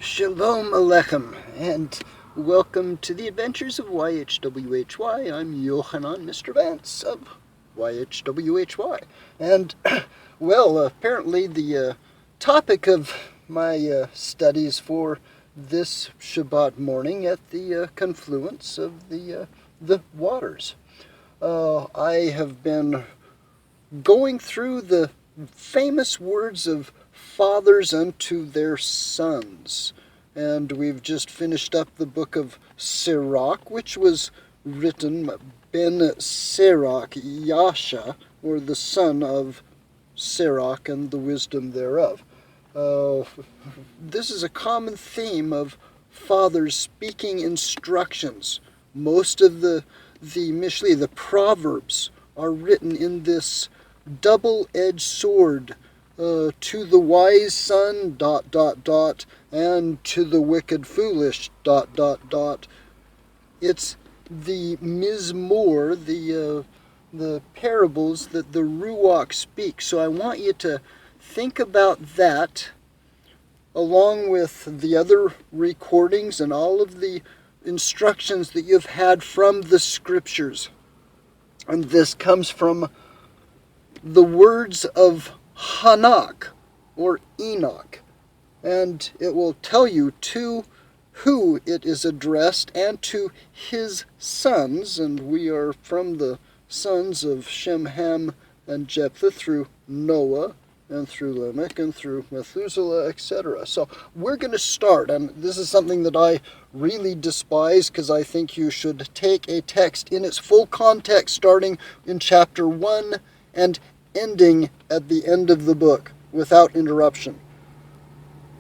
Shalom Alechem, and welcome to the adventures of YHWHY. I'm Yochanan, Mr. Vance of YHWHY. And, well, apparently the topic of my studies for this Shabbat morning at the confluence of the waters. I have been going through the famous words of fathers unto their sons. And we've just finished up the book of Ciroc, which was written Ben Ciroc Yasha, or the son of Sirach and the wisdom thereof. This is a common theme of fathers speaking instructions. Most of the Mishlei, the Proverbs, are written in this double-edged sword. To the wise son, ... and to the wicked foolish, ... It's the Mizmor, the parables that the ruach speaks. So I want you to think about that, along with the other recordings and all of the instructions that you've had from the scriptures. And this comes from the words of Hanoch, or Enoch, and it will tell you to who it is addressed and to his sons, and we are from the sons of Shemhem and Jephthithru, Noah, and through Enoch, and through Methuselah Etc. So we're going to start, and this is something that I really despise, because I think you should take a text in its full context, starting in chapter 1 and ending at the end of the book without interruption.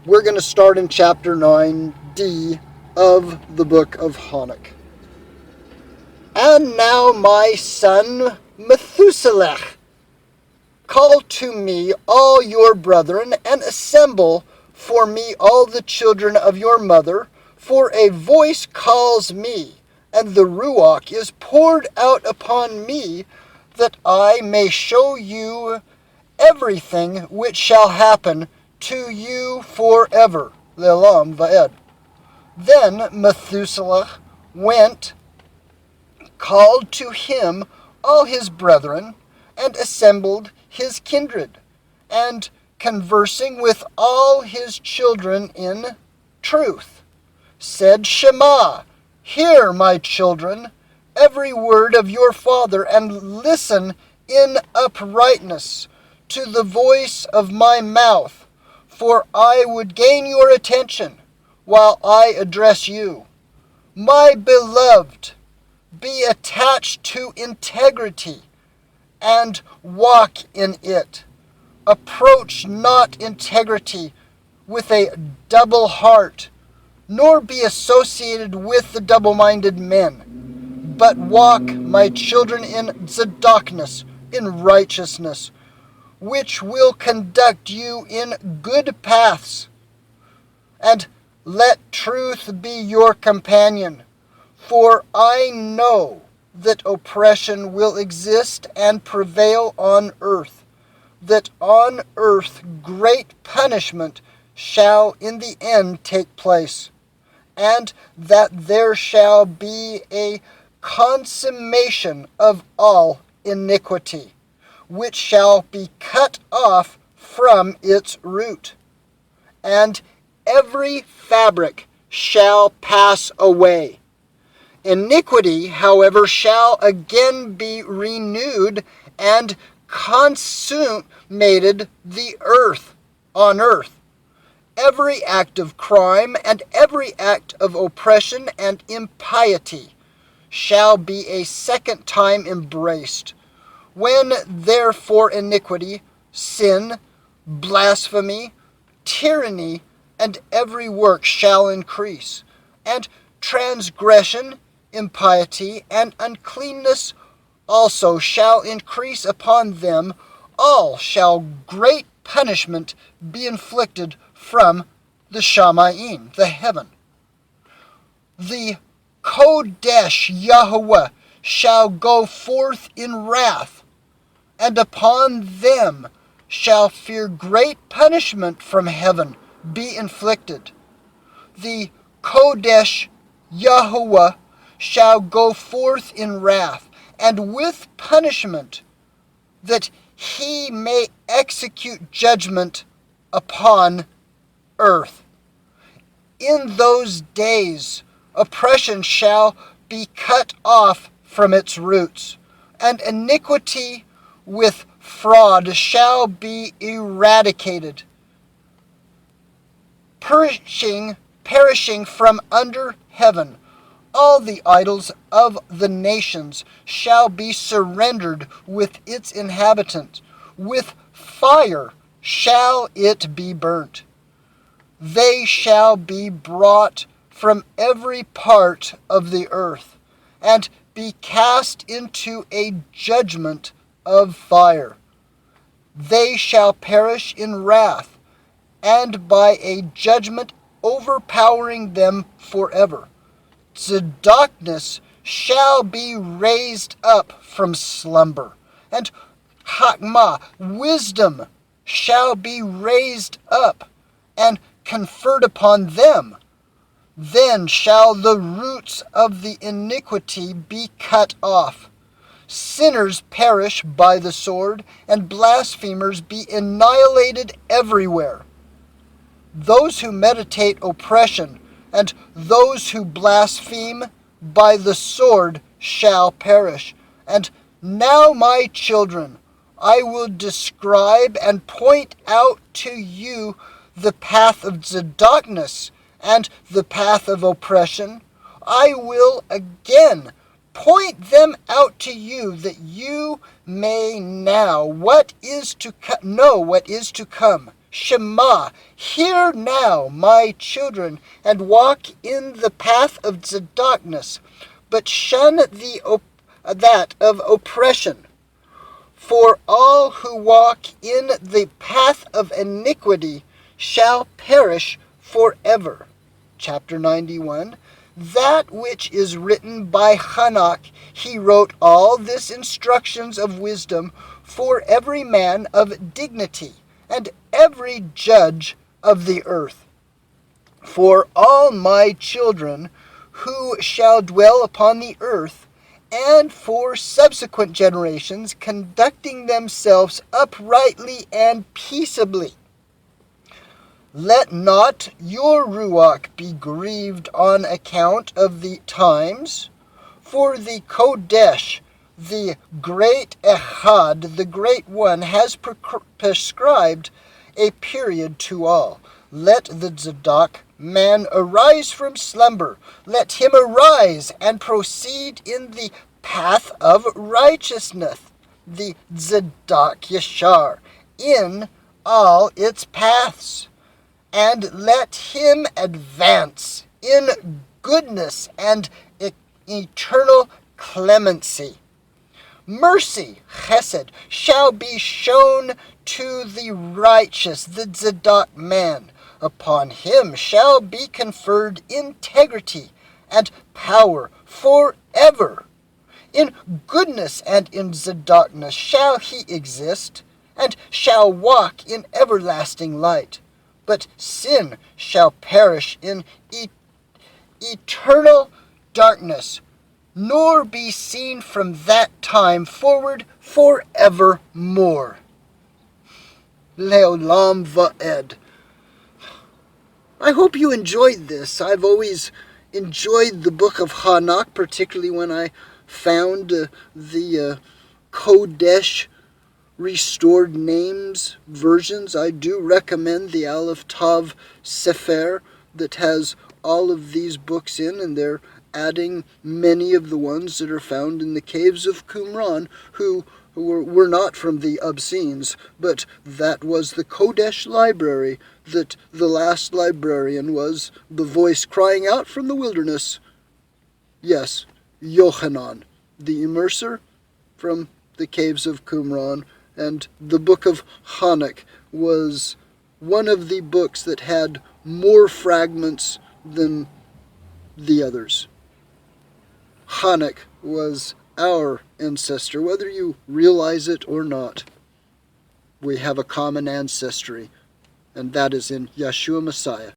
We're going to start in chapter 9d of the book of Hanoch. And now, my son Methuselah, call to me all your brethren, and assemble for me all the children of your mother, for a voice calls me, and the ruach is poured out upon me, that I may show you everything which shall happen to you forever. Le'olam va'ed. Then Methuselah went, called to him all his brethren, and assembled his kindred, and conversing with all his children in truth, said, Shema, hear, my children, every word of your father, and listen in uprightness to the voice of my mouth, for I would gain your attention while I address you. My beloved, be attached to integrity, and walk in it. Approach not integrity with a double heart, nor be associated with the double-minded men, but walk, my children, in tzedakness, in righteousness, which will conduct you in good paths. And let truth be your companion, for I know that oppression will exist and prevail on earth, that on earth great punishment shall in the end take place, and that there shall be a consummation of all iniquity, which shall be cut off from its root. And every fabric shall pass away. Iniquity, however, shall again be renewed and consummated the earth on earth. Every act of crime and every act of oppression and impiety shall be a second time embraced. When therefore iniquity, sin, blasphemy, tyranny, and every work shall increase, and transgression, impiety, and uncleanness also shall increase upon them, all shall great punishment be inflicted from the Shamayim, the heaven. The Kodesh Yahweh shall go forth in wrath, and upon them shall fear great punishment from heaven be inflicted. the Kodesh Yahuwah shall go forth in wrath, and with punishment, that he may execute judgment upon earth. In those days oppression shall be cut off from its roots, and iniquity with fraud shall be eradicated, perishing from under heaven. All the idols of the nations shall be surrendered with its inhabitants. With fire shall it be burnt. They shall be brought from every part of the earth, and be cast into a judgment of fire. They shall perish in wrath, and by a judgment overpowering them forever. Darkness shall be raised up from slumber, and Chachma, wisdom, shall be raised up and conferred upon them. Then shall the roots of the iniquity be cut off. Sinners perish by the sword, and blasphemers be annihilated everywhere. Those who meditate oppression and those who blaspheme by the sword shall perish. And now, my children, I will describe and point out to you the path of darkness and the path of oppression. I will again point them out to you, that you may know what is to come. Shema, hear now, my children, and walk in the path of darkness, but shun that of oppression. For all who walk in the path of iniquity shall perish forever. Chapter 91. That which is written by Hanoch, he wrote all this instructions of wisdom for every man of dignity, and every judge of the earth. For all my children who shall dwell upon the earth, and for subsequent generations, conducting themselves uprightly and peaceably. Let not your ruach be grieved on account of the times, for the Kodesh, the great Echad, the great one, has prescribed a period to all. Let the Tzedak man arise from slumber. Let him arise and proceed in the path of righteousness, the Tzedak Yasha, in all its paths. And let him advance in goodness and eternal clemency. Mercy, chesed, shall be shown to the righteous, the Tzedak man. Upon him shall be conferred integrity and power forever. In goodness and in tzedakness shall he exist, and shall walk in everlasting light. But sin shall perish in eternal darkness, nor be seen from that time forward forevermore. Leolam va'ed. I hope you enjoyed this. I've always enjoyed the book of Hanoch, particularly when I found the Kodesh restored names versions. I do recommend the Aleph Tav Sefer that has all of these books in, and they're adding many of the ones that are found in the caves of Qumran, who were not from the Obscenes, but that was the Kodesh library, that the last librarian was the voice crying out from the wilderness. Yes, Yochanan, the immerser from the caves of Qumran, and the book of Hanoch was one of the books that had more fragments than the others. Hanoch was our ancestor, whether you realize it or not. We have a common ancestry, and that is in Yeshua Messiah.